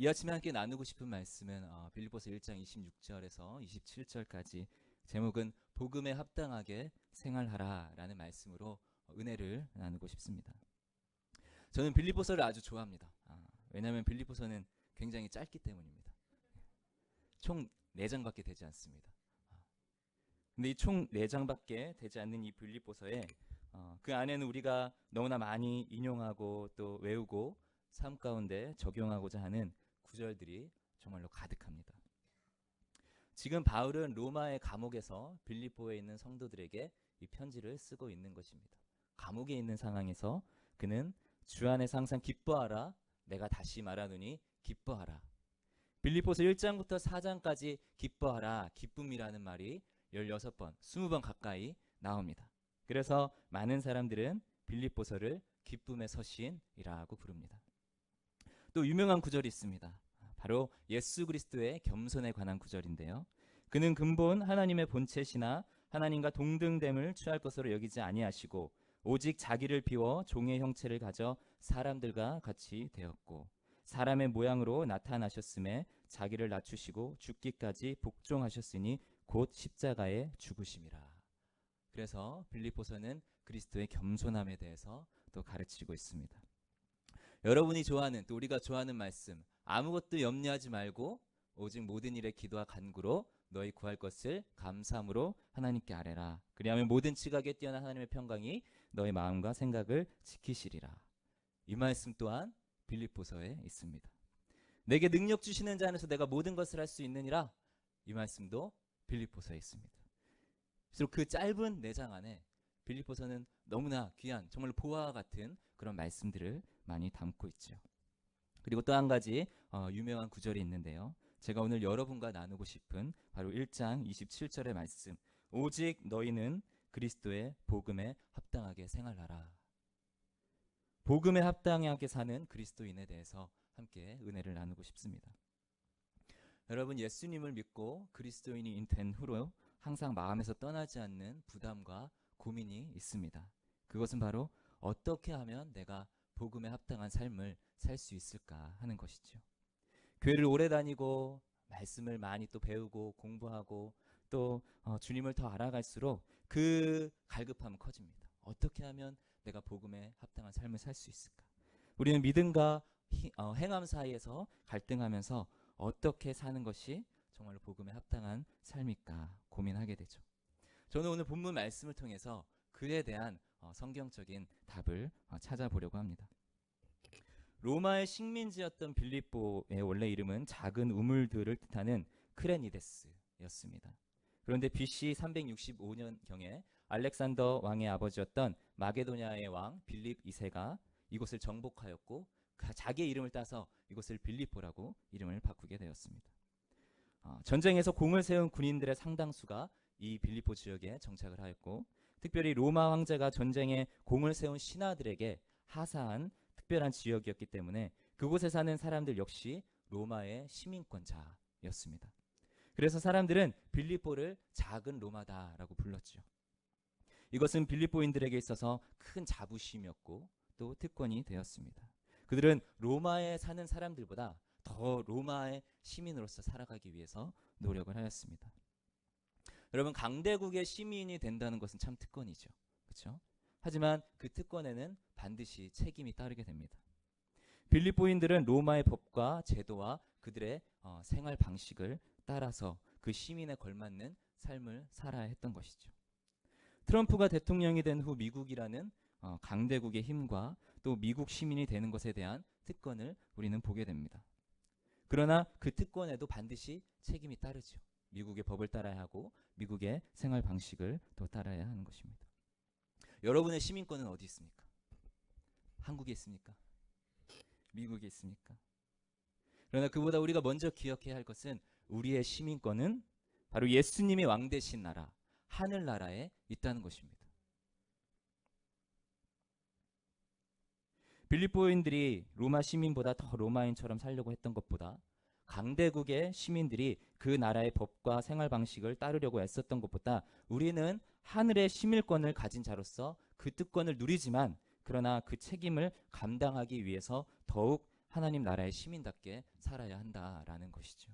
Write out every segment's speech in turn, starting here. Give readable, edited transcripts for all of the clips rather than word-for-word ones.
이 아침에 함께 나누고 싶은 말씀은 빌립보서 1장 26절에서 27절까지 제목은 복음에 합당하게 생활하라 라는 말씀으로 은혜를 나누고 싶습니다. 저는 빌립보서를 아주 좋아합니다. 왜냐하면 빌립보서는 굉장히 짧기 때문입니다. 총 4장밖에 되지 않습니다. 근데 이 총 4장밖에 되지 않는 이 빌립보서에 그 안에는 우리가 너무나 많이 인용하고 또 외우고 삶 가운데 적용하고자 하는 구절들이 정말로 가득합니다. 지금 바울은 로마의 감옥에서 빌립보에 있는 성도들에게 이 편지를 쓰고 있는 것입니다. 감옥에 있는 상황에서 그는 주 안에서 항상 기뻐하라, 내가 다시 말하노니 기뻐하라. 빌립보서 1장부터 4장까지 기뻐하라, 기쁨이라는 말이 16번, 20번 가까이 나옵니다. 그래서 많은 사람들은 빌립보서를 기쁨의 서신이라고 부릅니다. 또 유명한 구절이 있습니다. 바로 예수 그리스도의 겸손에 관한 구절인데요. 그는 근본 하나님의 본체시나 하나님과 동등됨을 취할 것으로 여기지 아니하시고 오직 자기를 비워 종의 형체를 가져 사람들과 같이 되었고 사람의 모양으로 나타나셨음에 자기를 낮추시고 죽기까지 복종하셨으니 곧 십자가에 죽으심이라. 그래서 빌립보서는 그리스도의 겸손함에 대해서 또 가르치고 있습니다. 여러분이 좋아하는 또 우리가 좋아하는 말씀, 아무것도 염려하지 말고 오직 모든 일에 기도와 간구로 너희 구할 것을 감사함으로 하나님께 아뢰라. 그리하면 모든 지각에 뛰어난 하나님의 평강이 너희 마음과 생각을 지키시리라. 이 말씀 또한 빌립보서에 있습니다. 내게 능력 주시는 자 안에서 내가 모든 것을 할 수 있느니라. 이 말씀도 빌립보서에 있습니다. 그래서 그 짧은 4장 안에 빌립보서는 너무나 귀한 정말 보화와 같은 그런 말씀들을 많이 담고 있죠. 그리고 또 한 가지 유명한 구절이 있는데요. 제가 오늘 여러분과 나누고 싶은 바로 1장 27절의 말씀. 오직 너희는 그리스도의 복음에 합당하게 생활하라. 복음에 합당하게 사는 그리스도인에 대해서 함께 은혜를 나누고 싶습니다. 여러분, 예수님을 믿고 그리스도인이 된 후로 항상 마음에서 떠나지 않는 부담과 고민이 있습니다. 그것은 바로 어떻게 하면 내가 복음에 합당한 삶을 살 수 있을까 하는 것이죠. 교회를 오래 다니고 말씀을 많이 또 배우고 공부하고 또 주님을 더 알아갈수록 그 갈급함은 커집니다. 어떻게 하면 내가 복음에 합당한 삶을 살 수 있을까? 우리는 믿음과 행함 사이에서 갈등하면서 어떻게 사는 것이 정말로 복음에 합당한 삶일까 고민하게 되죠. 저는 오늘 본문 말씀을 통해서 그에 대한 성경적인 답을 찾아보려고 합니다. 로마의 식민지였던 빌립보의 원래 이름은 작은 우물들을 뜻하는 크레니데스였습니다. 그런데 BC 365년경에 알렉산더 왕의 아버지였던 마게도냐의 왕 빌립 2세가 이곳을 정복하였고 자기의 이름을 따서 이곳을 빌립보라고 이름을 바꾸게 되었습니다. 전쟁에서 공을 세운 군인들의 상당수가 이 빌립보 지역에 정착을 하였고 특별히 로마 황제가 전쟁에 공을 세운 신하들에게 하사한 특별한 지역이었기 때문에 그곳에 사는 사람들 역시 로마의 시민권자였습니다. 그래서 사람들은 빌립보를 작은 로마다라고 불렀죠. 이것은 빌립보인들에게 있어서 큰 자부심이었고 또 특권이 되었습니다. 그들은 로마에 사는 사람들보다 더 로마의 시민으로서 살아가기 위해서 노력을 하였습니다. 여러분, 강대국의 시민이 된다는 것은 참 특권이죠. 그렇죠? 하지만 그 특권에는 반드시 책임이 따르게 됩니다. 빌립보인들은 로마의 법과 제도와 그들의 생활 방식을 따라서 그 시민에 걸맞는 삶을 살아야 했던 것이죠. 트럼프가 대통령이 된 후 미국이라는 강대국의 힘과 또 미국 시민이 되는 것에 대한 특권을 우리는 보게 됩니다. 그러나 그 특권에도 반드시 책임이 따르죠. 미국의 법을 따라야 하고 미국의 생활 방식을 또 따라야 하는 것입니다. 여러분의 시민권은 어디 있습니까? 한국에 있습니까? 미국에 있습니까? 그러나 그보다 우리가 먼저 기억해야 할 것은 우리의 시민권은 바로 예수님이 왕 되신 나라, 하늘나라에 있다는 것입니다. 빌립보인들이 로마 시민보다 더 로마인처럼 살려고 했던 것보다 강대국의 시민들이 그 나라의 법과 생활 방식을 따르려고 애썼던 것보다 우리는 하늘의 시민권을 가진 자로서 그 특권을 누리지만 그러나 그 책임을 감당하기 위해서 더욱 하나님 나라의 시민답게 살아야 한다라는 것이죠.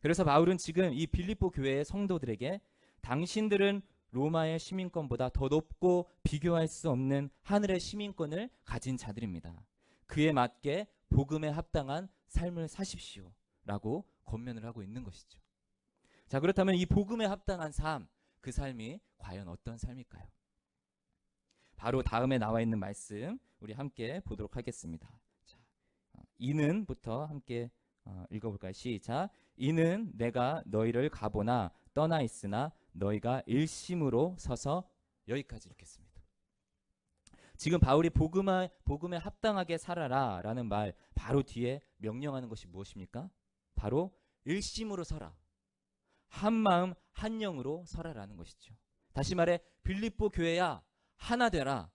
그래서 바울은 지금 이 빌립보 교회의 성도들에게 당신들은 로마의 시민권보다 더 높고 비교할 수 없는 하늘의 시민권을 가진 자들입니다. 그에 맞게 복음에 합당한 삶을 사십시오 라고 권면을 하고 있는 것이죠. 자, 그렇다면 이 복음에 합당한 삶, 그 삶이 과연 어떤 삶일까요? 바로 다음에 나와 있는 말씀 우리 함께 보도록 하겠습니다. 자, 이는부터 함께 읽어볼까요? 시작. 이는 내가 너희를 가보나 떠나 있으나 너희가 일심으로 서서, 여기까지 읽겠습니다. 지금 바울이 복음에 합당하게 살아라 라는 말 바로 뒤에 명령하는 것이 무엇입니까? 바로 일심으로 서라, 한 마음 한 영으로 서라라는 것이죠. 다시 말해 빌립보 교회야 하나 되라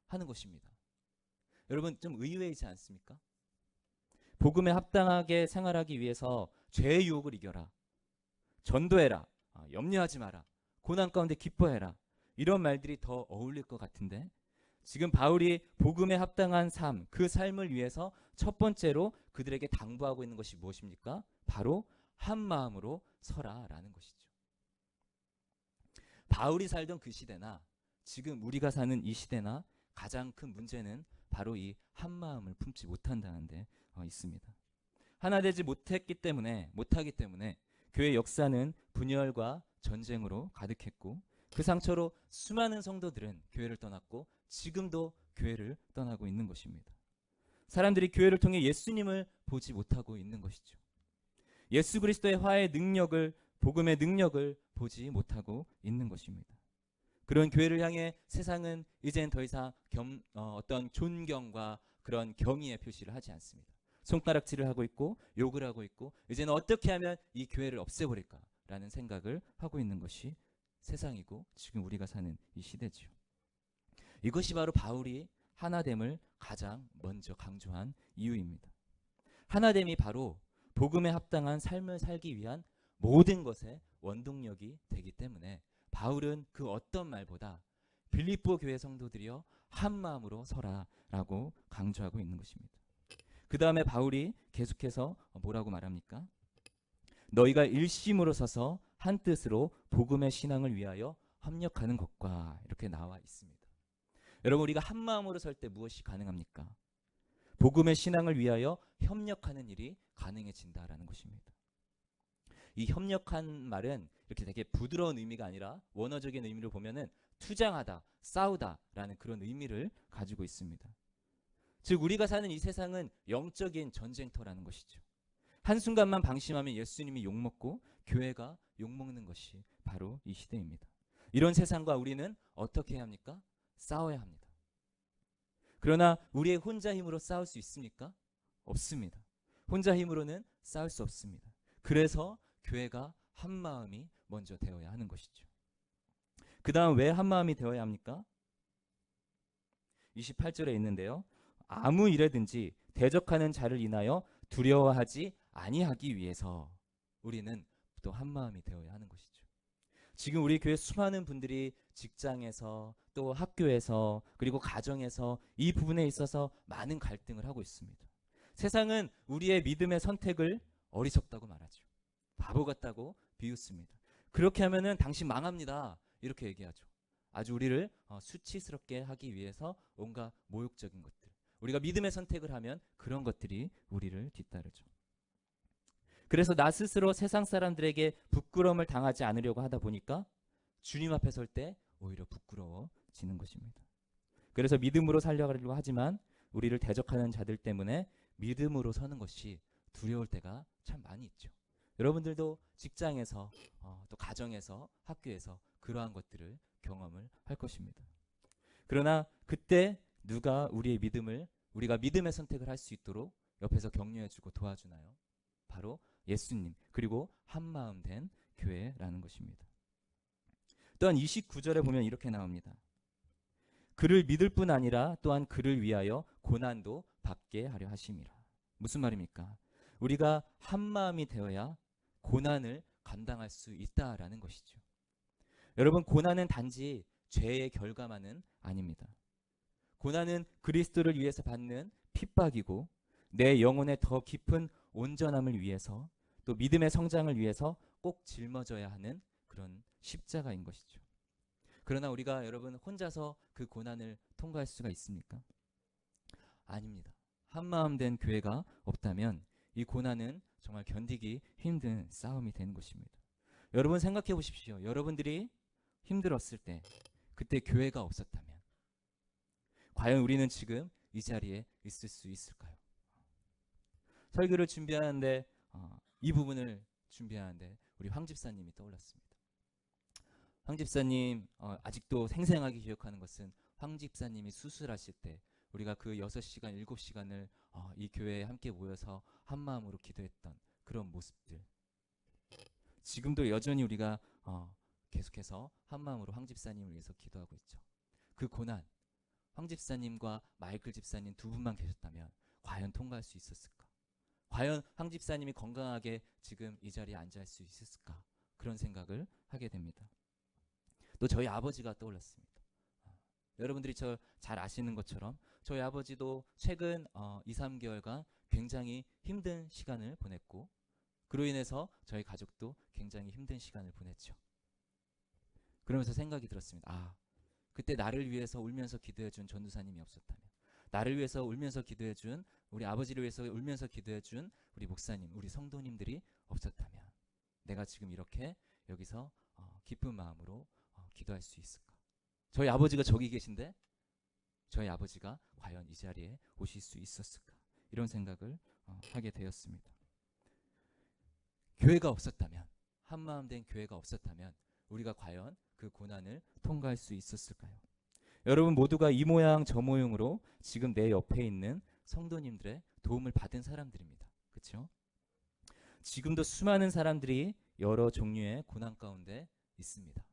하는 것입니다. 여러분 좀 의외이지 않습니까? 복음에 합당하게 생활하기 위해서 죄의 유혹을 이겨라, 전도해라, 염려하지 마라, 고난 가운데 기뻐해라, 이런 말들이 더 어울릴 것 같은데 지금 바울이 복음에 합당한 삶, 그 삶을 위해서 첫 번째로 그들에게 당부하고 있는 것이 무엇입니까? 바로 한 마음으로 서라라는 것이죠. 바울이 살던 그 시대나 지금 우리가 사는 이 시대나 가장 큰 문제는 바로 이 한 마음을 품지 못한다는 데 있습니다. 하나 되지 못하기 때문에 교회 역사는 분열과 전쟁으로 가득했고 그 상처로 수많은 성도들은 교회를 떠났고 지금도 교회를 떠나고 있는 것입니다. 사람들이 교회를 통해 예수님을 보지 못하고 있는 것이죠. 예수 그리스도의 화해의 능력을, 복음의 능력을 보지 못하고 있는 것입니다. 그런 교회를 향해 세상은 이젠 더 이상 어떤 존경과 그런 경의의 표시를 하지 않습니다. 손가락질을 하고 있고 욕을 하고 있고 이제는 어떻게 하면 이 교회를 없애버릴까라는 생각을 하고 있는 것이 세상이고 지금 우리가 사는 이 시대지요. 이것이 바로 바울이 하나됨을 가장 먼저 강조한 이유입니다. 하나됨이 바로 복음에 합당한 삶을 살기 위한 모든 것의 원동력이 되기 때문에 바울은 그 어떤 말보다 빌립보 교회 성도들이여 한 마음으로 서라라고 강조하고 있는 것입니다. 그 다음에 바울이 계속해서 뭐라고 말합니까? 너희가 일심으로 서서 한 뜻으로 복음의 신앙을 위하여 협력하는 것과, 이렇게 나와 있습니다. 여러분, 우리가 한 마음으로 설 때 무엇이 가능합니까? 복음의 신앙을 위하여 협력하는 일이 가능해진다라는 것입니다. 이 협력한 말은 이렇게 되게 부드러운 의미가 아니라 원어적인 의미를 보면은 투쟁하다, 싸우다라는 그런 의미를 가지고 있습니다. 즉 우리가 사는 이 세상은 영적인 전쟁터라는 것이죠. 한순간만 방심하면 예수님이 욕먹고 교회가 욕먹는 것이 바로 이 시대입니다. 이런 세상과 우리는 어떻게 해야 합니까? 싸워야 합니다. 그러나 우리의 혼자 힘으로 싸울 수 있습니까? 없습니다. 혼자 힘으로는 싸울 수 없습니다. 그래서 교회가 한 마음이 먼저 되어야 하는 것이죠. 그 다음 왜 한 마음이 되어야 합니까? 28절에 있는데요. 아무 일에든지 대적하는 자를 인하여 두려워하지 아니하기 위해서 우리는 또 한 마음이 되어야 하는 것이죠. 지금 우리 교회 수많은 분들이 직장에서 또 학교에서 그리고 가정에서 이 부분에 있어서 많은 갈등을 하고 있습니다. 세상은 우리의 믿음의 선택을 어리석다고 말하죠. 바보 같다고 비웃습니다. 그렇게 하면은 당신 망합니다. 이렇게 얘기하죠. 아주 우리를 수치스럽게 하기 위해서 온갖 모욕적인 것들, 우리가 믿음의 선택을 하면 그런 것들이 우리를 뒤따르죠. 그래서 나 스스로 세상 사람들에게 부끄러움을 당하지 않으려고 하다 보니까 주님 앞에 설 때 오히려 부끄러워지는 것입니다. 그래서 믿음으로 살려가려고 하지만 우리를 대적하는 자들 때문에 믿음으로 서는 것이 두려울 때가 참 많이 있죠. 여러분들도 직장에서 또 가정에서 학교에서 그러한 것들을 경험을 할 것입니다. 그러나 그때 누가 우리의 믿음을, 우리가 믿음의 선택을 할 수 있도록 옆에서 격려해주고 도와주나요? 바로 예수님, 그리고 한마음 된 교회라는 것입니다. 또한 29절에 보면 이렇게 나옵니다. 그를 믿을 뿐 아니라 또한 그를 위하여 고난도 받게 하려 하심이라. 무슨 말입니까? 우리가 한마음이 되어야 고난을 감당할 수 있다라는 것이죠. 여러분, 고난은 단지 죄의 결과만은 아닙니다. 고난은 그리스도를 위해서 받는 핍박이고 내 영혼의 더 깊은 온전함을 위해서 또 믿음의 성장을 위해서 꼭 짊어져야 하는 그런 십자가인 것이죠. 그러나 우리가 여러분 혼자서 그 고난을 통과할 수가 있습니까? 아닙니다. 한마음 된 교회가 없다면 이 고난은 정말 견디기 힘든 싸움이 되는 것입니다. 여러분 생각해 보십시오. 여러분들이 힘들었을 때 그때 교회가 없었다면 과연 우리는 지금 이 자리에 있을 수 있을까요? 설교를 준비하는데 이 부분을 준비하는데 우리 황 집사님이 떠올랐습니다. 황 집사님 아직도 생생하게 기억하는 것은 황 집사님이 수술하실 때 우리가 그 6시간, 7시간을 이 교회에 함께 모여서 한마음으로 기도했던 그런 모습들. 지금도 여전히 우리가 계속해서 한마음으로 황 집사님을 위해서 기도하고 있죠. 그 고난, 황 집사님과 마이클 집사님 두 분만 계셨다면 과연 통과할 수 있었을까? 과연 황 집사님이 건강하게 지금 이 자리에 앉아 있을 수 있었을까? 그런 생각을 하게 됩니다. 또 저희 아버지가 떠올랐습니다. 여러분들이 저 잘 아시는 것처럼 저희 아버지도 최근 2, 3개월간 굉장히 힘든 시간을 보냈고 그로 인해서 저희 가족도 굉장히 힘든 시간을 보냈죠. 그러면서 생각이 들었습니다. 그때 나를 위해서 울면서 기도해준 전도사님이 없었다면, 나를 위해서 울면서 기도해준 우리 아버지를 위해서 울면서 기도해준 우리 목사님, 우리 성도님들이 없었다면 내가 지금 이렇게 여기서 기쁜 마음으로 기도할 수 있을까? 저희 아버지가 저기 계신데 저희 아버지가 과연 이 자리에 오실 수 있었을까? 이런 생각을 하게 되었습니다. 교회가 없었다면, 한마음 된 교회가 없었다면 우리가 과연 그 고난을 통과할 수 있었을까요? 여러분 모두가 이 모양 저 모양으로 지금 내 옆에 있는 성도님들의 도움을 받은 사람들입니다. 그렇죠? 지금도 수많은 사람들이 여러 종류의 고난 가운데 있습니다.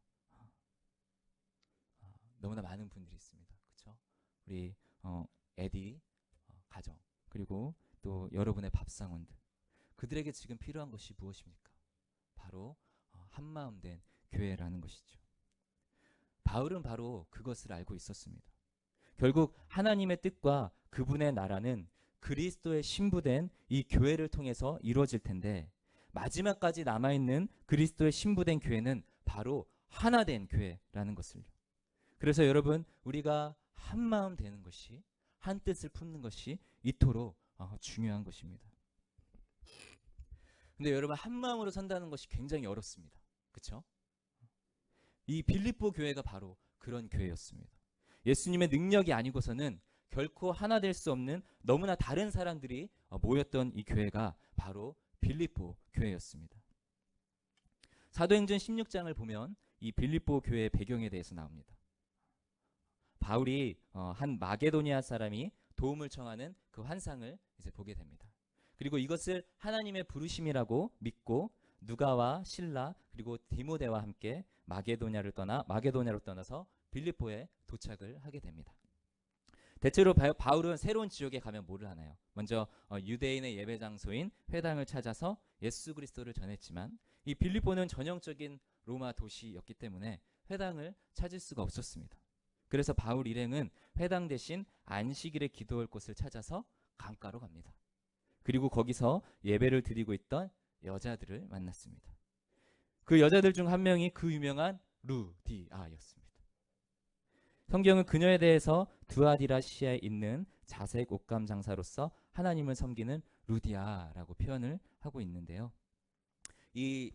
너무나 많은 분들이 있습니다. 그렇죠? 우리 에디 가정 그리고 또 여러분의 밥상원들, 그들에게 지금 필요한 것이 무엇입니까? 바로 한마음 된 교회라는 것이죠. 바울은 바로 그것을 알고 있었습니다. 결국 하나님의 뜻과 그분의 나라는 그리스도의 신부된 이 교회를 통해서 이루어질 텐데 마지막까지 남아있는 그리스도의 신부된 교회는 바로 하나된 교회라는 것을요. 그래서 여러분 우리가 한마음 되는 것이, 한 뜻을 품는 것이 이토록 중요한 것입니다. 근데 여러분 한마음으로 산다는 것이 굉장히 어렵습니다. 그렇죠? 이 빌립보 교회가 바로 그런 교회였습니다. 예수님의 능력이 아니고서는 결코 하나 될 수 없는 너무나 다른 사람들이 모였던 이 교회가 바로 빌립보 교회였습니다. 사도행전 16장을 보면 이 빌립보 교회의 배경에 대해서 나옵니다. 바울이 한 마게도니아 사람이 도움을 청하는 그 환상을 이제 보게 됩니다. 그리고 이것을 하나님의 부르심이라고 믿고 누가와 실라 그리고 디모데와 함께 마게도냐로 떠나서 빌립보에 도착을 하게 됩니다. 대체로 바울은 새로운 지역에 가면 뭐를 하나요? 먼저 유대인의 예배 장소인 회당을 찾아서 예수 그리스도를 전했지만 이 빌립보는 전형적인 로마 도시였기 때문에 회당을 찾을 수가 없었습니다. 그래서 바울 일행은 회당 대신 안식일에 기도할 곳을 찾아서 강가로 갑니다. 그리고 거기서 예배를 드리고 있던 여자들을 만났습니다. 그 여자들 중 한 명이 그 유명한 루디아였습니다. 성경은 그녀에 대해서 두아디라시아에 있는 자색 옷감 장사로서 하나님을 섬기는 루디아라고 표현을 하고 있는데요. 이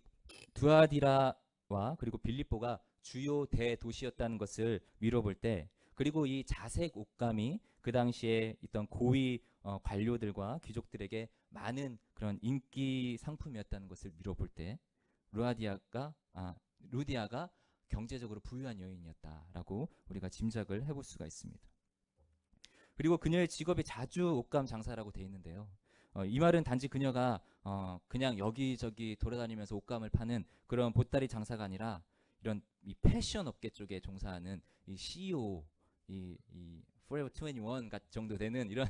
두아디라와 그리고 빌립보가 주요 대도시였다는 것을 미뤄볼 때, 그리고 이 자색 옷감이 그 당시에 있던 고위 관료들과 귀족들에게 많은 그런 인기 상품이었다는 것을 미뤄볼 때 루디아가 경제적으로 부유한 여인이었다라고 우리가 짐작을 해볼 수가 있습니다. 그리고 그녀의 직업이 자주 옷감 장사라고 되어 있는데요. 이 말은 단지 그녀가 그냥 여기저기 돌아다니면서 옷감을 파는 그런 보따리 장사가 아니라 이런 이 패션 업계 쪽에 종사하는 이 CEO, 이 Forever 21 정도 되는 이런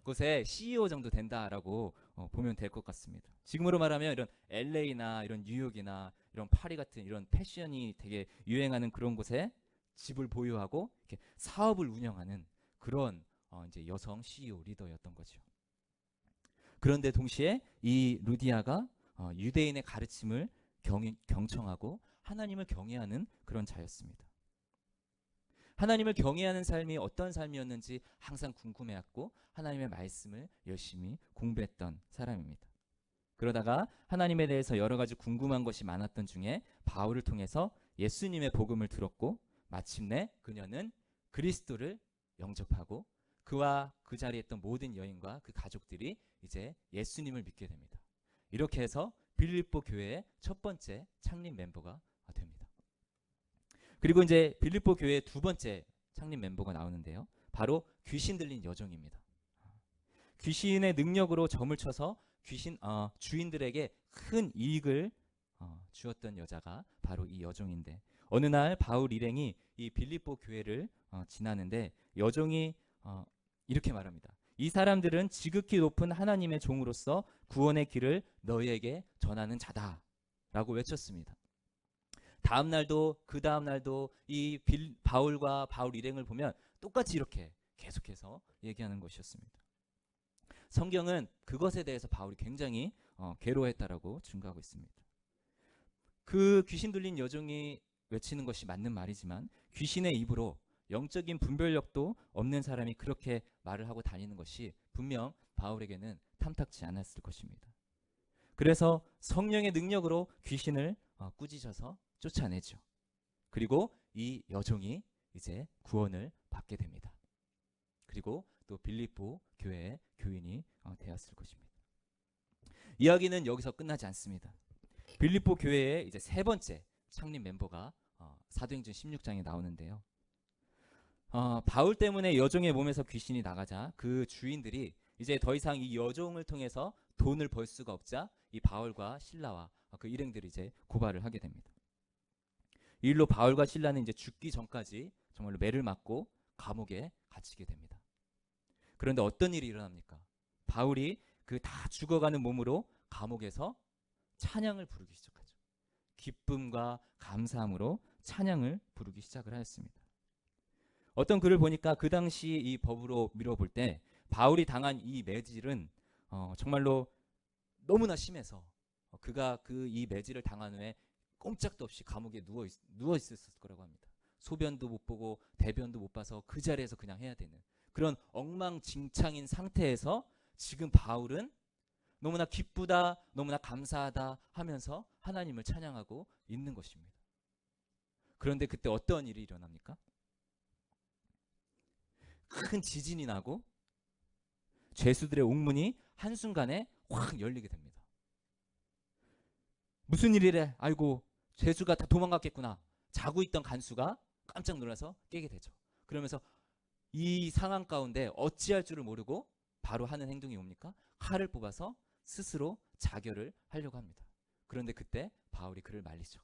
곳에 CEO 정도 된다라고 보면 될 것 같습니다. 지금으로 말하면 이런 LA나 이런 뉴욕이나 이런 파리 같은 이런 패션이 되게 유행하는 그런 곳에 집을 보유하고 이렇게 사업을 운영하는 그런 이제 여성 CEO 리더였던 거죠. 그런데 동시에 이 루디아가 유대인의 가르침을 경청하고 하나님을 경외하는 그런 자였습니다. 하나님을 경외하는 삶이 어떤 삶이었는지 항상 궁금해했고 하나님의 말씀을 열심히 공부했던 사람입니다. 그러다가 하나님에 대해서 여러 가지 궁금한 것이 많았던 중에 바울을 통해서 예수님의 복음을 들었고 마침내 그녀는 그리스도를 영접하고 그와 그 자리에 있던 모든 여인과 그 가족들이 이제 예수님을 믿게 됩니다. 이렇게 해서 빌립보 교회의 첫 번째 창립 멤버가 됩니다. 그리고 이제 빌립보 교회의 두 번째 창립 멤버가 나오는데요. 바로 귀신 들린 여종입니다. 귀신의 능력으로 점을 쳐서 주인들에게 큰 이익을 주었던 여자가 바로 이 여종인데 어느 날 바울 일행이 이 빌립보 교회를 지나는데 여종이 이렇게 말합니다. 이 사람들은 지극히 높은 하나님의 종으로서 구원의 길을 너희에게 전하는 자다 라고 외쳤습니다. 다음 날도 그 다음 날도 이 바울과 바울 일행을 보면 똑같이 이렇게 계속해서 얘기하는 것이었습니다. 성경은 그것에 대해서 바울이 굉장히 괴로워했다라고 증거하고 있습니다. 그 귀신 들린 여종이 외치는 것이 맞는 말이지만 귀신의 입으로 영적인 분별력도 없는 사람이 그렇게 말을 하고 다니는 것이 분명 바울에게는 탐탁지 않았을 것입니다. 그래서 성령의 능력으로 귀신을 꾸짖어서 쫓아내죠. 그리고 이 여종이 이제 구원을 받게 됩니다. 그리고 또 빌립보 교회의 교인이 되었을 것입니다. 이야기는 여기서 끝나지 않습니다. 빌립보 교회의 이제 세 번째 창립 멤버가 사도행전 16장에 나오는데요. 바울 때문에 여종의 몸에서 귀신이 나가자 그 주인들이 이제 더 이상 이 여종을 통해서 돈을 벌 수가 없자 이 바울과 실라와 그 일행들이 이제 고발을 하게 됩니다. 이 일로 바울과 실라는 이제 죽기 전까지 정말로 매를 맞고 감옥에 갇히게 됩니다. 그런데 어떤 일이 일어납니까? 바울이 그 다 죽어가는 몸으로 감옥에서 찬양을 부르기 시작하죠. 기쁨과 감사함으로 찬양을 부르기 시작을 하였습니다. 어떤 글을 보니까 그 당시 이 법으로 미뤄볼 때 바울이 당한 이 매질은 정말로 너무나 심해서 그가 이 매질을 당한 후에 꼼짝도 없이 감옥에 누워 있었을 거라고 합니다. 소변도 못 보고 대변도 못 봐서 그 자리에서 그냥 해야 되는 그런 엉망진창인 상태에서 지금 바울은 너무나 기쁘다, 너무나 감사하다 하면서 하나님을 찬양하고 있는 것입니다. 그런데 그때 어떤 일이 일어납니까? 큰 지진이 나고 죄수들의 옥문이 한순간에 확 열리게 됩니다. 무슨 일이래? 아이고 죄수가 다 도망갔겠구나. 자고 있던 간수가 깜짝 놀라서 깨게 되죠. 그러면서 이 상황 가운데 어찌할 줄을 모르고 바로 하는 행동이 뭡니까? 칼을 뽑아서 스스로 자결을 하려고 합니다. 그런데 그때 바울이 그를 말리죠.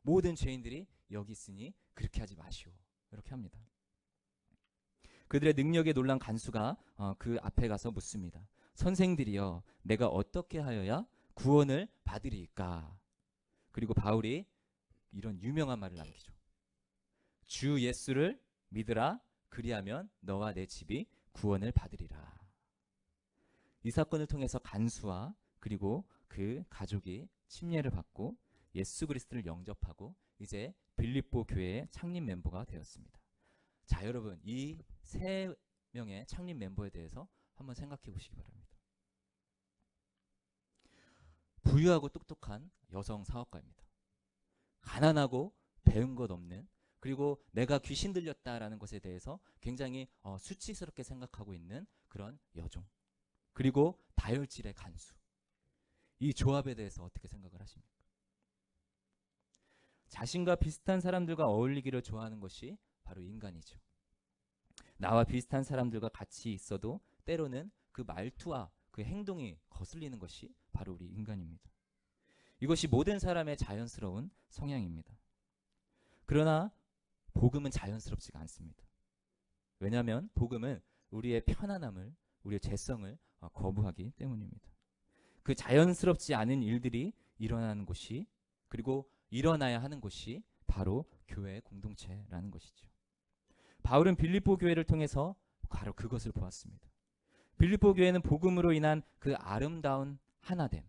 모든 죄인들이 여기 있으니 그렇게 하지 마시오. 이렇게 합니다. 그들의 능력에 놀란 간수가 그 앞에 가서 묻습니다. 선생들이여, 내가 어떻게 하여야 구원을 받으리까? 그리고 바울이 이런 유명한 말을 남기죠. 주 예수를 믿으라. 그리하면 너와 내 집이 구원을 받으리라. 이 사건을 통해서 간수와 그리고 그 가족이 침례를 받고 예수 그리스도를 영접하고 이제 빌립보 교회의 창립 멤버가 되었습니다. 자, 여러분, 이 세 명의 창립 멤버에 대해서 한번 생각해 보시기 바랍니다. 부유하고 똑똑한 여성 사업가입니다. 가난하고 배운 것 없는, 그리고 내가 귀신 들렸다라는 것에 대해서 굉장히 수치스럽게 생각하고 있는 그런 여종, 그리고 다혈질의 간수. 이 조합에 대해서 어떻게 생각을 하십니까? 자신과 비슷한 사람들과 어울리기를 좋아하는 것이 바로 인간이죠. 나와 비슷한 사람들과 같이 있어도 때로는 그 말투와 그 행동이 거슬리는 것이 바로 우리 인간입니다. 이것이 모든 사람의 자연스러운 성향입니다. 그러나 복음은 자연스럽지가 않습니다. 왜냐하면 복음은 우리의 편안함을, 우리의 죄성을 거부하기 때문입니다. 그 자연스럽지 않은 일들이 일어나는 곳이, 그리고 일어나야 하는 곳이 바로 교회 공동체라는 것이죠. 바울은 빌립보 교회를 통해서 바로 그것을 보았습니다. 빌립보 교회는 복음으로 인한 그 아름다운 하나됨,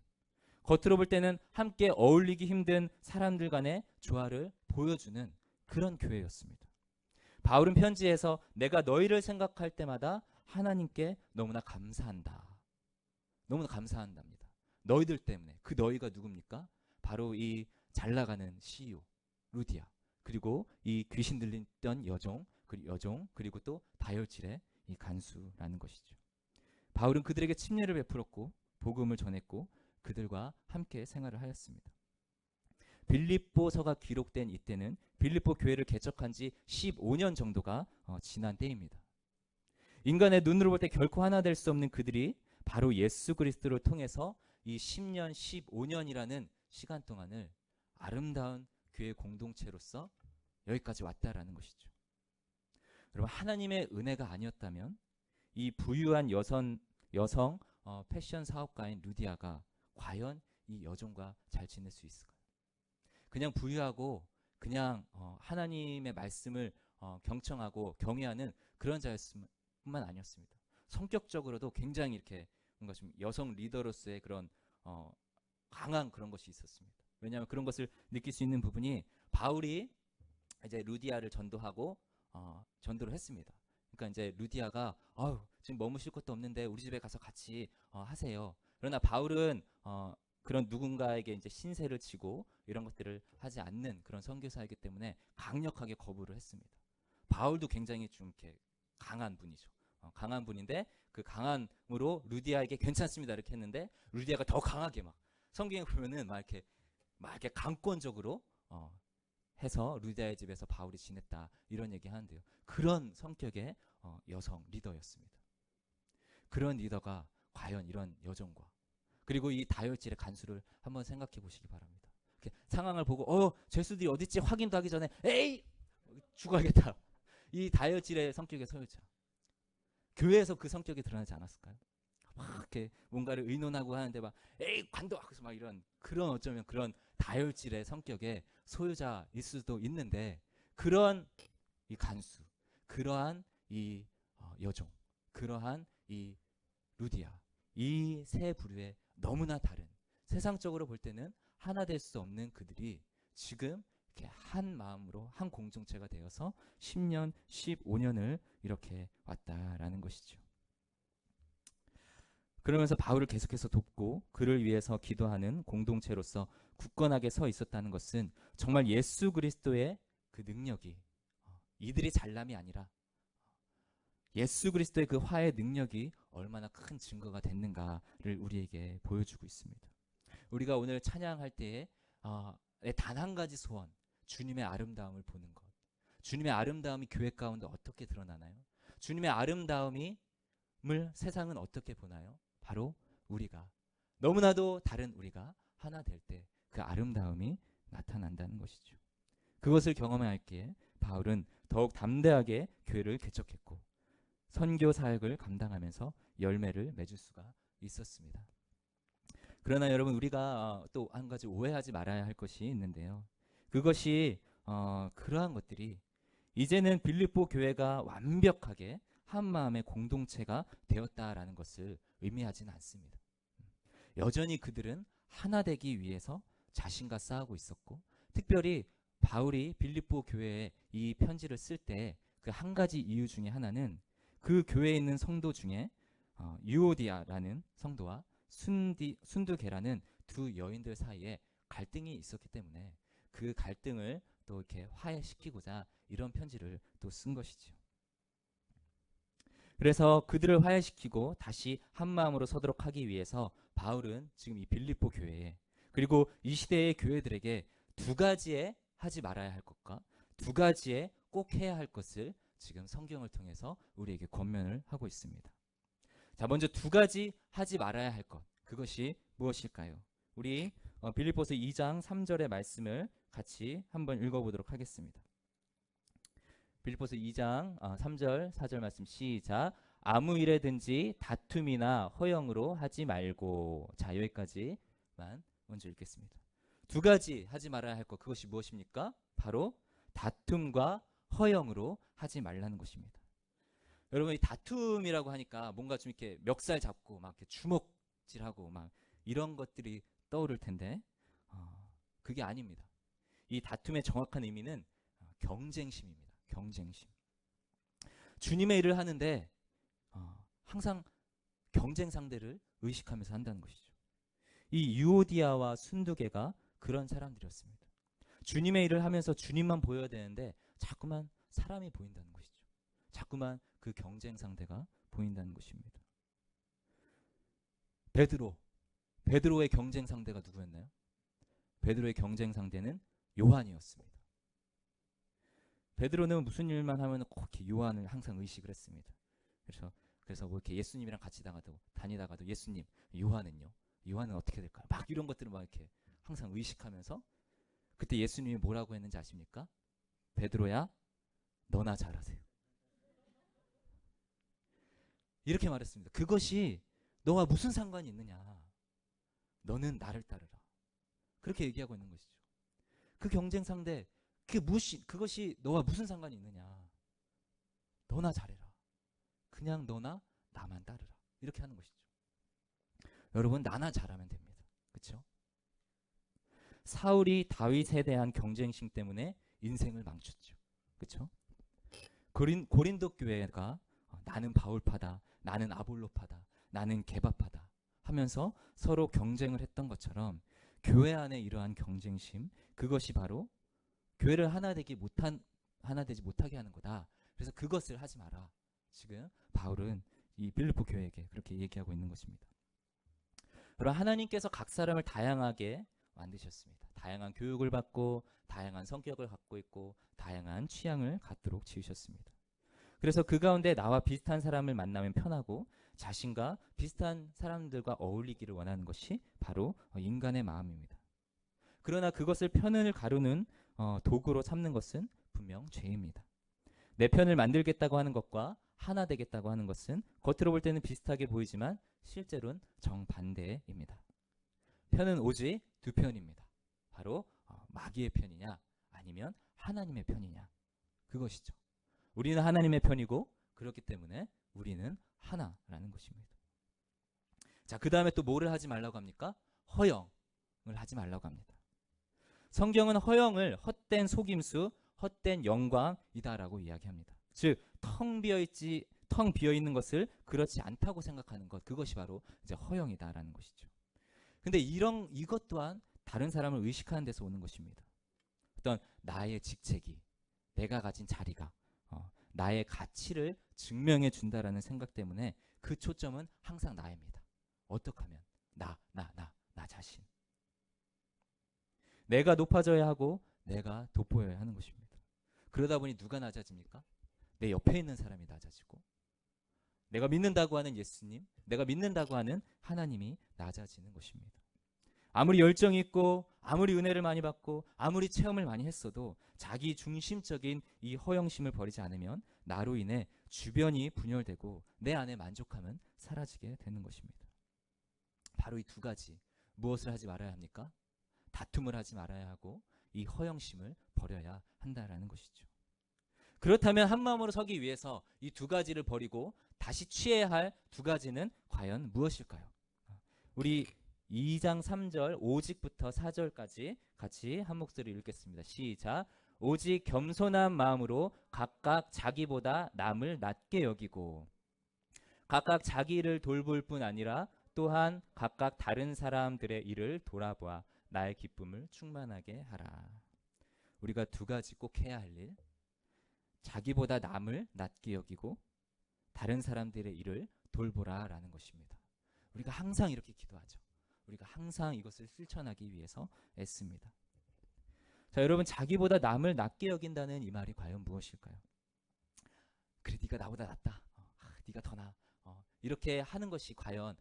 겉으로 볼 때는 함께 어울리기 힘든 사람들 간의 조화를 보여주는 그런 교회였습니다. 바울은 편지에서 내가 너희를 생각할 때마다 하나님께 너무나 감사한다. 너무나 감사한답니다. 너희들 때문에. 그 너희가 누굽니까? 바로 이 잘나가는 CEO 루디아, 그리고 이 귀신 들리던 여종 그리고 또 다혈질의 이 간수라는 것이죠. 바울은 그들에게 침례를 베풀었고 복음을 전했고 그들과 함께 생활을 하였습니다. 빌립보서가 기록된 이때는 빌립보 교회를 개척한 지 15년 정도가 지난 때입니다. 인간의 눈으로 볼 때 결코 하나 될 수 없는 그들이 바로 예수 그리스도를 통해서 이 10년, 15년이라는 시간 동안을 아름다운 교회 공동체로서 여기까지 왔다라는 것이죠. 여러분, 하나님의 은혜가 아니었다면 이 부유한 여성 패션 사업가인 루디아가 과연 이 여종과 잘 지낼 수 있을까요? 그냥 부유하고 그냥 하나님의 말씀을 경청하고 경외하는 그런 자였을 뿐만 아니었습니다. 성격적으로도 굉장히 이렇게 뭔가 좀 여성 리더로서의 그런 강한 그런 것이 있었습니다. 왜냐하면 그런 것을 느낄 수 있는 부분이 바울이 이제 루디아를 전도하고 전도를 했습니다. 그러니까 이제 루디아가 지금 머무실 것도 없는데 우리 집에 가서 같이 하세요. 그러나 바울은 그런 누군가에게 이제 신세를 지고 이런 것들을 하지 않는 그런 선교사이기 때문에 강력하게 거부를 했습니다. 바울도 굉장히 좀 이렇게 강한 분이죠. 강한 분인데 그 강함으로 루디아에게 괜찮습니다 이렇게 했는데 루디아가 더 강하게 막 성경에 보면은 막 이렇게 강권적으로 해서 루디아의 집에서 바울이 지냈다 이런 얘기 하는데요. 그런 성격의 여성 리더였습니다. 그런 리더가 과연 이런 여종과 그리고 이 다혈질의 간수를 한번 생각해 보시기 바랍니다. 상황을 보고 죄수들이 어딨지 확인도 하기 전에 에이 죽어야겠다. 이 다혈질의 성격의 소유자. 교회에서 그 성격이 드러나지 않았을까요? 막 이렇게 뭔가를 의논하고 하는데 막 에이 관둬 막 이런 그런 어쩌면 그런 다혈질의 성격의 소유자일 수도 있는데 그런 이 간수, 그러한 이 여종, 그러한 이 루디아, 이 세 부류의 너무나 다른 세상적으로 볼 때는 하나 될 수 없는 그들이 지금 이렇게 한 마음으로 한 공동체가 되어서 10년, 15년을 이렇게 왔다라는 것이죠. 그러면서 바울을 계속해서 돕고 그를 위해서 기도하는 공동체로서 굳건하게 서 있었다는 것은 정말 예수 그리스도의 그 능력이 이들이 잘남이 아니라 예수 그리스도의 그 화의 능력이 얼마나 큰 증거가 됐는가를 우리에게 보여주고 있습니다. 우리가 오늘 찬양할 때에 단 한 가지 소원, 주님의 아름다움을 보는 것. 주님의 아름다움이 교회 가운데 어떻게 드러나나요? 주님의 아름다움을 세상은 어떻게 보나요? 바로 우리가 너무나도 다른 우리가 하나 될 때 그 아름다움이 나타난다는 것이죠. 그것을 경험하기에 바울은 더욱 담대하게 교회를 개척했고 선교 사역을 감당하면서 열매를 맺을 수가 있었습니다. 그러나 여러분 우리가 또 한 가지 오해하지 말아야 할 것이 있는데요. 그것이 그러한 것들이 이제는 빌립보 교회가 완벽하게 한 마음의 공동체가 되었다라는 것을 의미하지는 않습니다. 여전히 그들은 하나 되기 위해서 자신과 싸우고 있었고 특별히 바울이 빌립보 교회에 이 편지를 쓸 때 그 한 가지 이유 중에 하나는 그 교회에 있는 성도 중에 유오디아라는 성도와 순두계라는 두 여인들 사이에 갈등이 있었기 때문에 그 갈등을 또 이렇게 화해시키고자 이런 편지를 또 쓴 것이죠. 그래서 그들을 화해시키고 다시 한 마음으로 서도록 하기 위해서 바울은 지금 이 빌립보 교회에 그리고 이 시대의 교회들에게 두 가지의 하지 말아야 할 것과 두 가지의 꼭 해야 할 것을 지금 성경을 통해서 우리에게 권면을 하고 있습니다. 자, 먼저 두 가지 하지 말아야 할 것. 그것이 무엇일까요? 우리 빌립보서 2장 3절의 말씀을 같이 한번 읽어보도록 하겠습니다. 빌립보서 2장 3절 4절 말씀 시작. 아무 일에든지 다툼이나 허영으로 하지 말고. 자, 여기까지만 먼저 읽겠습니다. 두 가지 하지 말아야 할 것. 그것이 무엇입니까? 바로 다툼과 허영으로 하지 말라는 것입니다. 여러분 이 다툼이라고 하니까 뭔가 좀 이렇게 멱살 잡고 막 이렇게 주먹질하고 막 이런 것들이 떠오를 텐데 그게 아닙니다. 이 다툼의 정확한 의미는 경쟁심입니다. 경쟁심. 주님의 일을 하는데 항상 경쟁 상대를 의식하면서 한다는 것이죠. 이 유오디아와 순두개가 그런 사람들이었습니다. 주님의 일을 하면서 주님만 보여야 되는데 자꾸만 사람이 보인다는 것이죠. 자꾸만 그 경쟁 상대가 보인다는 것입니다. 베드로의 경쟁 상대가 누구였나요? 베드로의 경쟁 상대는 요한이었습니다. 베드로는 무슨 일만 하면 꼭 이렇게 요한을 항상 의식을 했습니다. 그래서 뭐 이렇게 예수님이랑 같이 다니다가도 예수님, 요한은요? 요한은 어떻게 될까요? 막 이런 것들을 막 이렇게 항상 의식하면서 그때 예수님이 뭐라고 했는지 아십니까? 베드로야, 너나 잘하세요. 이렇게 말했습니다. 그것이 너와 무슨 상관이 있느냐? 너는 나를 따르라. 그렇게 얘기하고 있는 것이죠. 그 경쟁 상대, 그것이 너와 무슨 상관이 있느냐? 너나 잘해라. 그냥 너나 나만 따르라. 이렇게 하는 것이죠. 여러분 나나 잘하면 됩니다. 그렇죠? 사울이 다윗에 대한 경쟁심 때문에 인생을 망쳤죠. 그렇죠? 고린도 교회가 나는 바울파다, 나는 아볼로파다, 나는 게바파다 하면서 서로 경쟁을 했던 것처럼 교회 안에 이러한 경쟁심, 그것이 바로 교회를 하나 되지 못하게 하는 거다. 그래서 그것을 하지 마라. 지금 바울은 이 빌립보 교회에게 그렇게 얘기하고 있는 것입니다. 그럼 하나님께서 각 사람을 다양하게 만드셨습니다. 다양한 교육을 받고 다양한 성격을 갖고 있고 다양한 취향을 갖도록 지으셨습니다. 그래서 그 가운데 나와 비슷한 사람을 만나면 편하고 자신과 비슷한 사람들과 어울리기를 원하는 것이 바로 인간의 마음입니다. 그러나 그것을 편을 가르는 도구로 삼는 것은 분명 죄입니다. 내 편을 만들겠다고 하는 것과 하나 되겠다고 하는 것은 겉으로 볼 때는 비슷하게 보이지만 실제로는 정반대입니다. 편은 오직 두 편입니다. 바로 마귀의 편이냐 아니면 하나님의 편이냐, 그것이죠. 우리는 하나님의 편이고 그렇기 때문에 우리는 하나라는 것입니다. 자, 그 다음에 또 뭐를 하지 말라고 합니까? 허영을 하지 말라고 합니다. 성경은 허영을 헛된 속임수, 헛된 영광이다라고 이야기합니다. 즉 텅 비어 있는 것을 그렇지 않다고 생각하는 것, 그것이 바로 이제 허영이다라는 것이죠. 근데 이것 또한 다른 사람을 의식하는 데서 오는 것입니다. 어떤 나의 직책이, 내가 가진 자리가 나의 가치를 증명해 준다라는 생각 때문에 그 초점은 항상 나입니다. 어떻게 하면 나 자신. 내가 높아져야 하고 내가 돋보여야 하는 것입니다. 그러다 보니 누가 낮아집니까? 내 옆에 있는 사람이 낮아지고 내가 믿는다고 하는 예수님, 내가 믿는다고 하는 하나님이 낮아지는 것입니다. 아무리 열정이 있고 아무리 은혜를 많이 받고 아무리 체험을 많이 했어도 자기 중심적인 이 허영심을 버리지 않으면 나로 인해 주변이 분열되고 내 안에 만족함은 사라지게 되는 것입니다. 바로 이 두 가지, 무엇을 하지 말아야 합니까? 다툼을 하지 말아야 하고 이 허영심을 버려야 한다라는 것이죠. 그렇다면 한마음으로 서기 위해서 이 두 가지를 버리고 다시 취해야 할 두 가지는 과연 무엇일까요? 우리 2장 3절 5직부터 4절까지 같이 한 목소리 읽겠습니다. 시작. 오직 겸손한 마음으로 각각 자기보다 남을 낮게 여기고 각각 자기 일을 돌볼 뿐 아니라 또한 각각 다른 사람들의 일을 돌아보아 나의 기쁨을 충만하게 하라. 우리가 두 가지 꼭 해야 할 일, 자기보다 남을 낮게 여기고 다른 사람들의 일을 돌보라라는 것입니다. 우리가 항상 이렇게 기도하죠. 우리가 항상 이것을 실천하기 위해서 애씁니다. 자, 여러분, 자기보다 남을 낮게 여긴다는 이 말이 과연 무엇일까요? 그래, 네가 나보다 낫다. 네가 더 나아. 이렇게 하는 것이 과연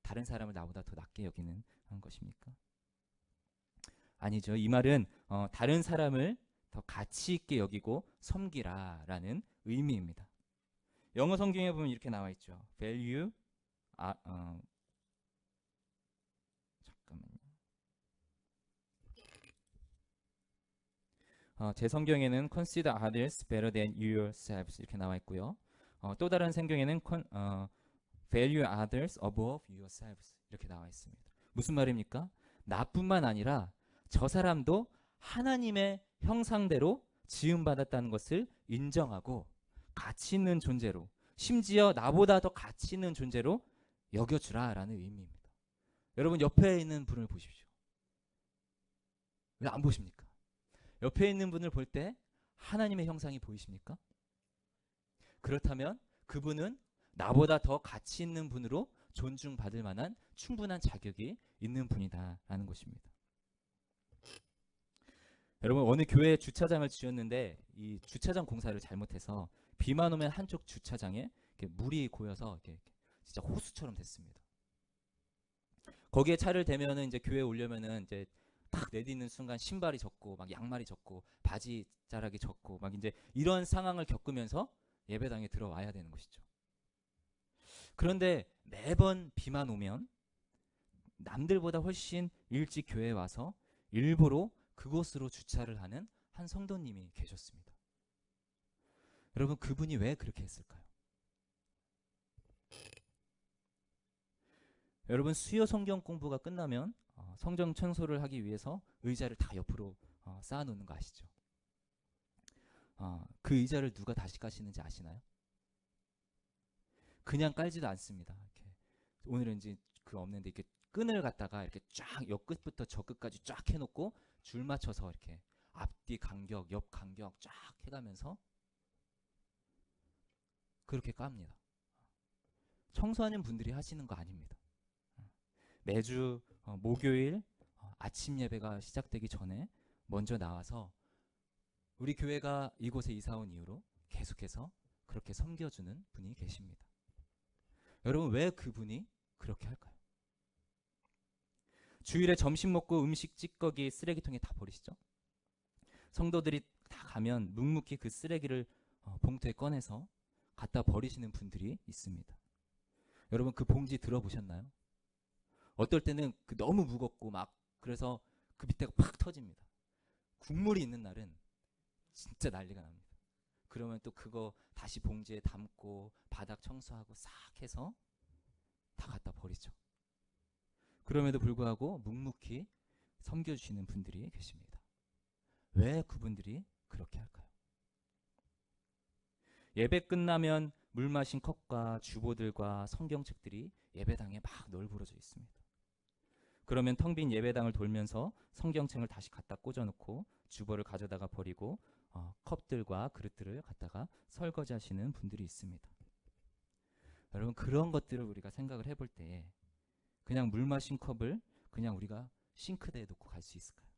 다른 사람을 나보다 더 낮게 여기는 것입니까? 아니죠. 이 말은 다른 사람을 더 가치 있게 여기고 섬기라라는 의미입니다. 영어 성경에 보면 이렇게 나와 있죠. Value, 제 성경에는 Consider others better than yourselves 이렇게 나와 있고요. 또 다른 성경에는 value others above yourselves 이렇게 나와 있습니다. 무슨 말입니까? 나뿐만 아니라 저 사람도 하나님의 형상대로 지음받았다는 것을 인정하고 가치 있는 존재로, 심지어 나보다 더 가치 있는 존재로 여겨주라라는 의미입니다. 여러분 옆에 있는 분을 보십시오. 왜 안 보십니까? 옆에 있는 분을 볼 때 하나님의 형상이 보이십니까? 그렇다면 그분은 나보다 더 가치 있는 분으로 존중받을 만한 충분한 자격이 있는 분이다라는 것입니다. 여러분 어느 교회 주차장을 지었는데 이 주차장 공사를 잘못해서 비만 오면 한쪽 주차장에 이렇게 물이 고여서 이렇게 진짜 호수처럼 됐습니다. 거기에 차를 대면은 이제 교회에 오려면은 이제 딱 내딛는 순간 신발이 젖고 막 양말이 젖고 바지 자락이 젖고 막 이제 이런 상황을 겪으면서 예배당에 들어와야 되는 것이죠. 그런데 매번 비만 오면 남들보다 훨씬 일찍 교회에 와서 일부러 그곳으로 주차를 하는 한 성도님이 계셨습니다. 여러분 그분이 왜 그렇게 했을까요? 여러분 수요 성경 공부가 끝나면 성경 청소를 하기 위해서 의자를 다 옆으로 쌓아놓는 거 아시죠? 그 의자를 누가 다시 까시는지 아시나요? 그냥 깔지도 않습니다. 이렇게 오늘은 이제 그 없는데 이렇게 끈을 갖다가 이렇게 쫙 옆 끝부터 저 끝까지 쫙 해놓고 줄 맞춰서 이렇게 앞뒤 간격, 옆 간격 쫙 해가면서 그렇게 깝니다. 청소하는 분들이 하시는 거 아닙니다. 매주 목요일 아침 예배가 시작되기 전에 먼저 나와서 우리 교회가 이곳에 이사 온 이후로 계속해서 그렇게 섬겨주는 분이 계십니다. 여러분 왜 그분이 그렇게 할까요? 주일에 점심 먹고 음식 찌꺼기 쓰레기통에 다 버리시죠? 성도들이 다 가면 묵묵히 그 쓰레기를 봉투에 꺼내서 갖다 버리시는 분들이 있습니다. 여러분 그 봉지 들어보셨나요? 어떨 때는 너무 무겁고 막 그래서 그 밑에가 팍 터집니다. 국물이 있는 날은 진짜 난리가 납니다. 그러면 또 그거 다시 봉지에 담고 바닥 청소하고 싹 해서 다 갖다 버리죠. 그럼에도 불구하고 묵묵히 섬겨주시는 분들이 계십니다. 왜 그분들이 그렇게 할까요? 예배 끝나면 물 마신 컵과 주보들과 성경책들이 예배당에 막 널브러져 있습니다. 그러면 텅 빈 예배당을 돌면서 성경책을 다시 갖다 꽂아놓고 주보를 가져다가 버리고 컵들과 그릇들을 갖다가 설거지하시는 분들이 있습니다. 여러분 그런 것들을 우리가 생각을 해볼 때 그냥 물 마신 컵을 그냥 우리가 싱크대에 놓고 갈 수 있을까요?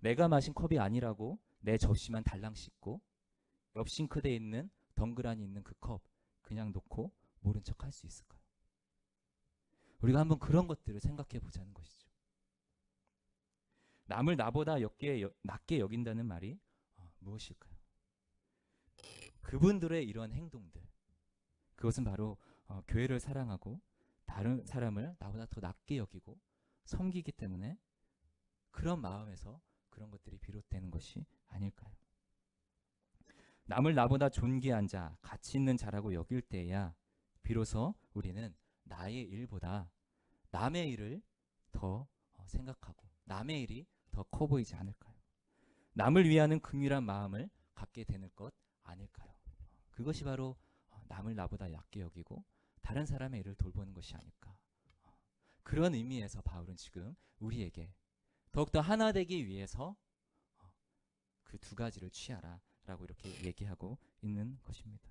내가 마신 컵이 아니라고 내 접시만 달랑 씻고 옆 싱크대에 있는 덩그라니 있는 그 컵 그냥 놓고 모른 척 할 수 있을까요? 우리가 한번 그런 것들을 생각해 보자는 것이죠. 남을 나보다 낮게 여긴다는 말이 무엇일까요? 그분들의 이런 행동들, 그것은 바로 교회를 사랑하고 다른 사람을 나보다 더 낮게 여기고 섬기기 때문에 그런 마음에서 그런 것들이 비롯되는 것이 아닐까요? 남을 나보다 존귀한 자, 가치 있는 자라고 여길 때야 비로소 우리는 나의 일보다 남의 일을 더 생각하고 남의 일이 더 커 보이지 않을까요? 남을 위하는 긍휼한 마음을 갖게 되는 것 아닐까요? 그것이 바로 남을 나보다 얕게 여기고 다른 사람의 일을 돌보는 것이 아닐까. 그런 의미에서 바울은 지금 우리에게 더욱더 하나 되기 위해서 그 두 가지를 취하라 라고 이렇게 얘기하고 있는 것입니다.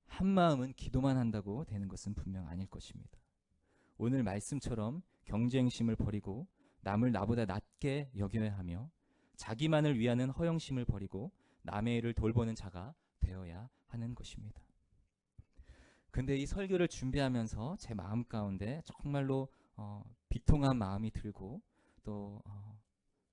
한 마음은 기도만 한다고 되는 것은 분명 아닐 것입니다. 오늘 말씀처럼 경쟁심을 버리고 남을 나보다 낮게 여겨야 하며 자기만을 위하는 허영심을 버리고 남의 일을 돌보는 자가 되어야 하는 것입니다. 근데 이 설교를 준비하면서 제 마음 가운데 정말로 비통한 마음이 들고 또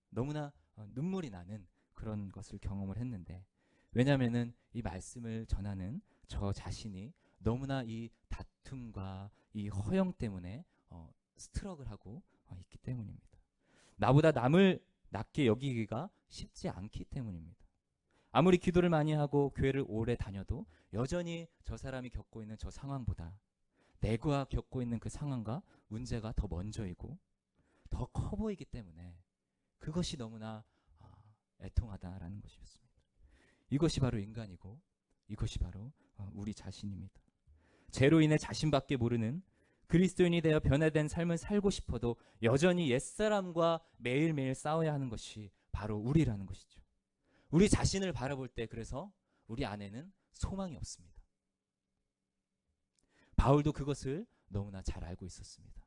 너무나 눈물이 나는 그런 것을 경험을 했는데, 왜냐하면은 이 말씀을 전하는 저 자신이 너무나 이 다툼과 이 허영 때문에 스트럭을 하고 있기 때문입니다. 나보다 남을 낮게 여기기가 쉽지 않기 때문입니다. 아무리 기도를 많이 하고 교회를 오래 다녀도 여전히 저 사람이 겪고 있는 저 상황보다 내가 겪고 있는 그 상황과 문제가 더 먼저이고 더 커 보이기 때문에 그것이 너무나 애통하다라는 것이었습니다. 이것이 바로 인간이고 이것이 바로 우리 자신입니다. 죄로 인해 자신밖에 모르는 그리스도인이 되어 변화된 삶을 살고 싶어도 여전히 옛사람과 매일매일 싸워야 하는 것이 바로 우리라는 것이죠. 우리 자신을 바라볼 때 그래서 우리 안에는 소망이 없습니다. 바울도 그것을 너무나 잘 알고 있었습니다.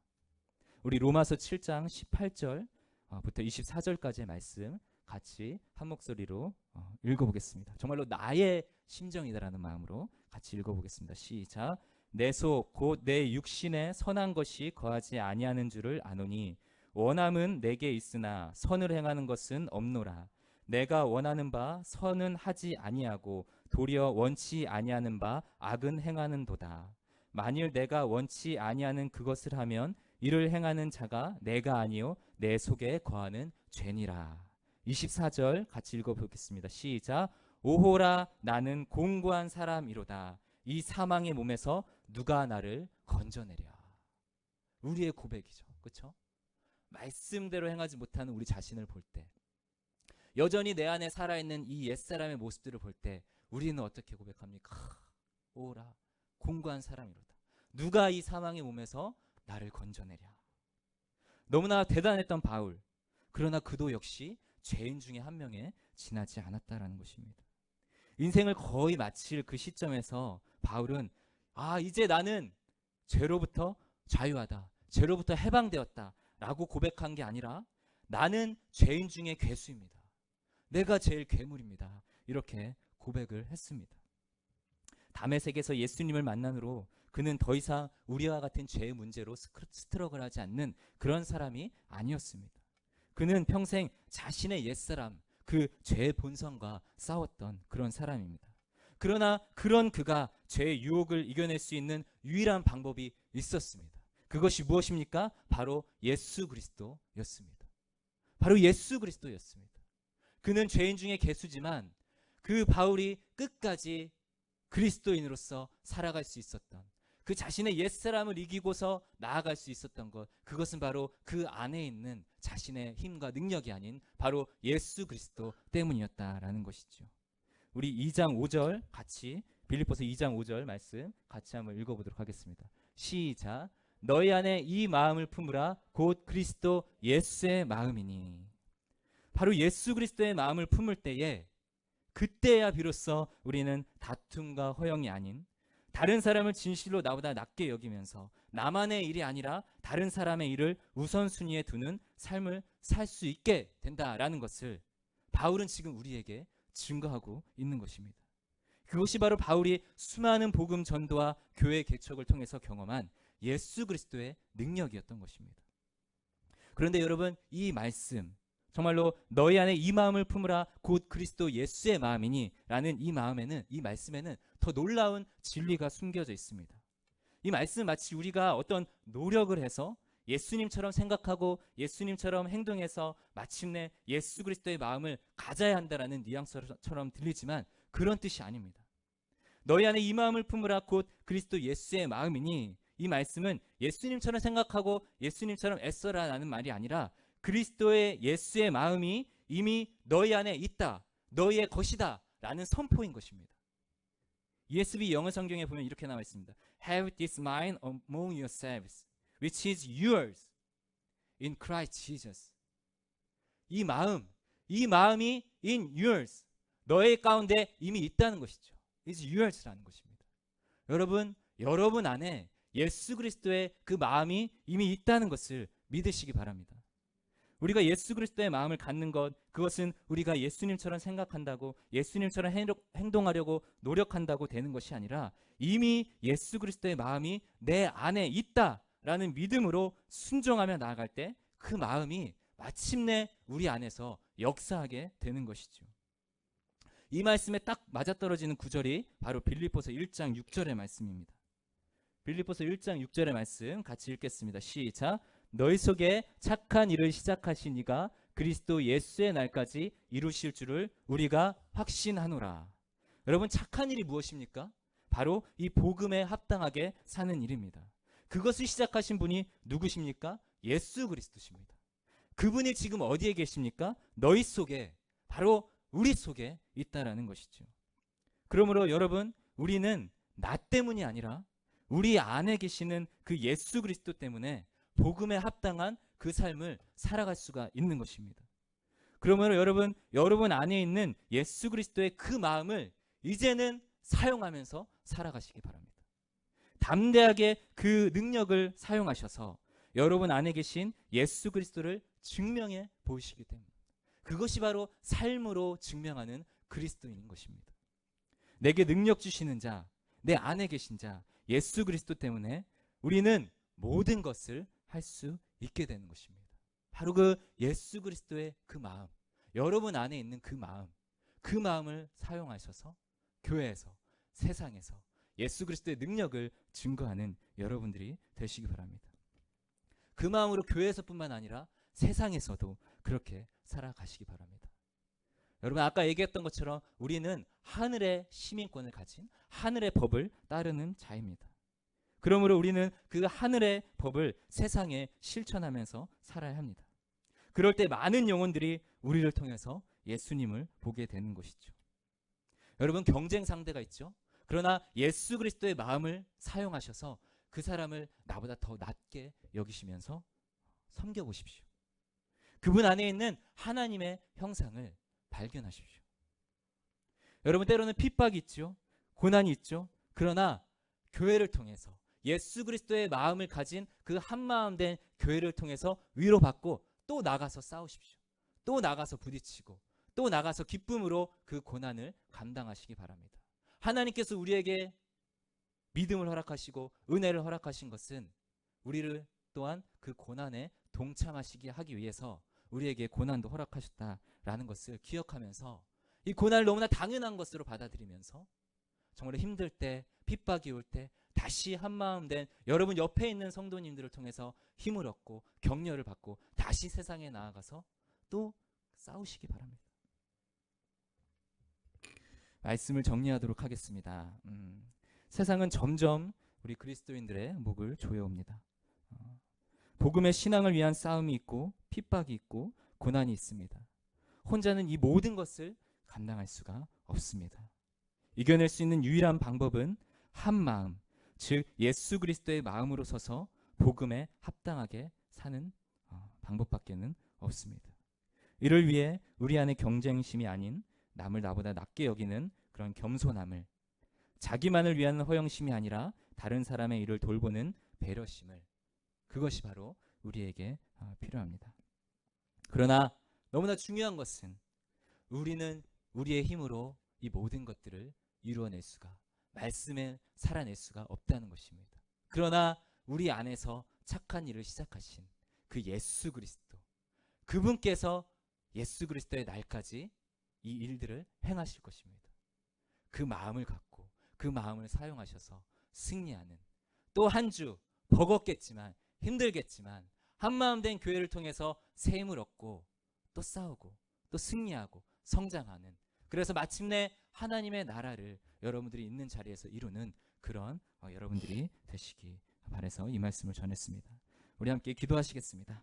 우리 로마서 7장 18절부터 24절까지의 말씀 같이 한 목소리로 읽어보겠습니다. 정말로 나의 심정이다라는 마음으로 같이 읽어보겠습니다. 시작. 내 속 곧 내 육신에 선한 것이 거하지 아니하는 줄을 아노니 원함은 내게 있으나 선을 행하는 것은 없노라. 내가 원하는 바 선은 하지 아니하고 도리어 원치 아니하는 바 악은 행하는도다. 만일 내가 원치 아니하는 그것을 하면 이를 행하는 자가 내가 아니요 내 속에 거하는 죄니라. 24절 같이 읽어보겠습니다. 시작. 오호라 나는 공고한 사람이로다. 이 사망의 몸에서 누가 나를 건져내랴. 우리의 고백이죠. 그렇죠? 말씀대로 행하지 못하는 우리 자신을 볼 때, 여전히 내 안에 살아있는 이 옛사람의 모습들을 볼 때 우리는 어떻게 고백합니까? 오라 공고한 사람이로다. 누가 이 사망의 몸에서 나를 건져내랴. 너무나 대단했던 바울. 그러나 그도 역시 죄인 중에 한 명에 지나지 않았다라는 것입니다. 인생을 거의 마칠 그 시점에서 바울은 이제 나는 죄로부터 자유하다. 죄로부터 해방되었다. 라고 고백한 게 아니라 나는 죄인 중에 괴수입니다. 내가 제일 괴물입니다. 이렇게 고백을 했습니다. 다메섹에서 예수님을 만난 후로 그는 더 이상 우리와 같은 죄의 문제로 스트러글하지 않는 그런 사람이 아니었습니다. 그는 평생 자신의 옛사람, 그 죄의 본성과 싸웠던 그런 사람입니다. 그러나 그런 그가 죄의 유혹을 이겨낼 수 있는 유일한 방법이 있었습니다. 그것이 무엇입니까? 바로 예수 그리스도였습니다. 바로 예수 그리스도였습니다. 그는 죄인 중에 괴수지만 그 바울이 끝까지 그리스도인으로서 살아갈 수 있었던, 그 자신의 옛사람을 이기고서 나아갈 수 있었던 것, 그것은 바로 그 안에 있는 자신의 힘과 능력이 아닌 바로 예수 그리스도 때문이었다라는 것이죠. 우리 2장 5절 같이, 빌립보서 2장 5절 말씀 같이 한번 읽어보도록 하겠습니다. 시작. 너희 안에 이 마음을 품으라. 곧 그리스도 예수의 마음이니. 바로 예수 그리스도의 마음을 품을 때에, 그때야 비로소 우리는 다툼과 허영이 아닌, 다른 사람을 진실로 나보다 낮게 여기면서 나만의 일이 아니라 다른 사람의 일을 우선순위에 두는 삶을 살 수 있게 된다라는 것을 바울은 지금 우리에게 증거하고 있는 것입니다. 그것이 바로 바울이 수많은 복음 전도와 교회 개척을 통해서 경험한 예수 그리스도의 능력이었던 것입니다. 그런데 여러분, 이 말씀, 정말로 너희 안에 이 마음을 품으라. 곧 그리스도 예수의 마음이니 라는 이 말씀에는 더 놀라운 진리가 숨겨져 있습니다. 이 말씀 마치 우리가 어떤 노력을 해서 예수님처럼 생각하고 예수님처럼 행동해서 마침내 예수 그리스도의 마음을 가져야 한다라는 뉘앙스처럼 들리지만 그런 뜻이 아닙니다. 너희 안에 이 마음을 품으라. 곧 그리스도 예수의 마음이니, 이 말씀은 예수님처럼 생각하고 예수님처럼 애써라 라는 말이 아니라 그리스도의 예수의 마음이 이미 너희 안에 있다, 너희의 것이다 라는 선포인 것입니다. ESV 영어 성경에 보면 이렇게 나와 있습니다. Have this mind among yourselves, which is yours in Christ Jesus. 이 마음이 in yours, 너의 가운데 이미 있다는 것이죠. is yours라는 것입니다. 여러분 안에 예수 그리스도의 그 마음이 이미 있다는 것을 믿으시기 바랍니다. 우리가 예수 그리스도의 마음을 갖는 것, 그것은 우리가 예수님처럼 생각한다고, 예수님처럼 행동하려고 노력한다고 되는 것이 아니라 이미 예수 그리스도의 마음이 내 안에 있다라는 믿음으로 순종하며 나아갈 때 그 마음이 마침내 우리 안에서 역사하게 되는 것이죠. 이 말씀에 딱 맞아떨어지는 구절이 바로 빌립보서 1장 6절의 말씀입니다. 빌립보서 1장 6절의 말씀 같이 읽겠습니다. 시작. 너희 속에 착한 일을 시작하신 이가 그리스도 예수의 날까지 이루실 줄을 우리가 확신하노라. 여러분, 착한 일이 무엇입니까? 바로 이 복음에 합당하게 사는 일입니다. 그것을 시작하신 분이 누구십니까? 예수 그리스도십니다. 그분이 지금 어디에 계십니까? 너희 속에, 바로 우리 속에 있다라는 것이죠. 그러므로 여러분, 우리는 나 때문이 아니라 우리 안에 계시는 그 예수 그리스도 때문에 복음에 합당한 그 삶을 살아갈 수가 있는 것입니다. 그러므로 여러분 안에 있는 예수 그리스도의 그 마음을 이제는 사용하면서 살아가시기 바랍니다. 담대하게 그 능력을 사용하셔서 여러분 안에 계신 예수 그리스도를 증명해 보이시기 때문에 그것이 바로 삶으로 증명하는 그리스도인인 것입니다. 내게 능력 주시는 자, 내 안에 계신 자 예수 그리스도 때문에 우리는 모든 것을 할 수 있게 되는 것입니다. 바로 그 예수 그리스도의 그 마음, 여러분 안에 있는 그 마음을 사용하셔서 교회에서, 세상에서 예수 그리스도의 능력을 증거하는 여러분들이 되시기 바랍니다. 그 마음으로 교회에서뿐만 아니라 세상에서도 그렇게 살아가시기 바랍니다. 여러분, 아까 얘기했던 것처럼 우리는 하늘의 시민권을 가진 하늘의 법을 따르는 자입니다. 그러므로 우리는 그 하늘의 법을 세상에 실천하면서 살아야 합니다. 그럴 때 많은 영혼들이 우리를 통해서 예수님을 보게 되는 것이죠. 여러분, 경쟁 상대가 있죠. 그러나 예수 그리스도의 마음을 사용하셔서 그 사람을 나보다 더 낮게 여기시면서 섬겨보십시오. 그분 안에 있는 하나님의 형상을 발견하십시오. 여러분, 때로는 핍박이 있죠. 고난이 있죠. 그러나 교회를 통해서 예수 그리스도의 마음을 가진 그 한마음 된 교회를 통해서 위로받고 또 나가서 싸우십시오. 또 나가서 부딪히고 또 나가서 기쁨으로 그 고난을 감당하시기 바랍니다. 하나님께서 우리에게 믿음을 허락하시고 은혜를 허락하신 것은 우리를 또한 그 고난에 동참하시게 하기 위해서 우리에게 고난도 허락하셨다라는 것을 기억하면서 이 고난을 너무나 당연한 것으로 받아들이면서 정말 힘들 때, 핍박이 올 때 다시 한마음 된 여러분 옆에 있는 성도님들을 통해서 힘을 얻고 격려를 받고 다시 세상에 나아가서 또 싸우시기 바랍니다. 말씀을 정리하도록 하겠습니다. 세상은 점점 우리 그리스도인들의 목을 조여옵니다. 복음의 신앙을 위한 싸움이 있고 핍박이 있고 고난이 있습니다. 혼자는 이 모든 것을 감당할 수가 없습니다. 이겨낼 수 있는 유일한 방법은 한 마음, 즉 예수 그리스도의 마음으로 서서 복음에 합당하게 사는 방법밖에는 없습니다. 이를 위해 우리 안에 경쟁심이 아닌 남을 나보다 낮게 여기는 그런 겸손함을, 자기만을 위한 허영심이 아니라 다른 사람의 일을 돌보는 배려심을, 그것이 바로 우리에게 필요합니다. 그러나 너무나 중요한 것은 우리는 우리의 힘으로 이 모든 것들을 이루어낼 수가, 말씀에 살아낼 수가 없다는 것입니다. 그러나 우리 안에서 착한 일을 시작하신 그 예수 그리스도, 그분께서 예수 그리스도의 날까지 이 일들을 행하실 것입니다. 그 마음을 갖고 그 마음을 사용하셔서 승리하는, 또 한 주 버겁겠지만 힘들겠지만 한마음 된 교회를 통해서 새 힘을 얻고 또 싸우고 또 승리하고 성장하는, 그래서 마침내 하나님의 나라를 여러분들이 있는 자리에서 이루는 그런 여러분들이 되시기 바라서 이 말씀을 전했습니다. 우리 함께 기도하시겠습니다.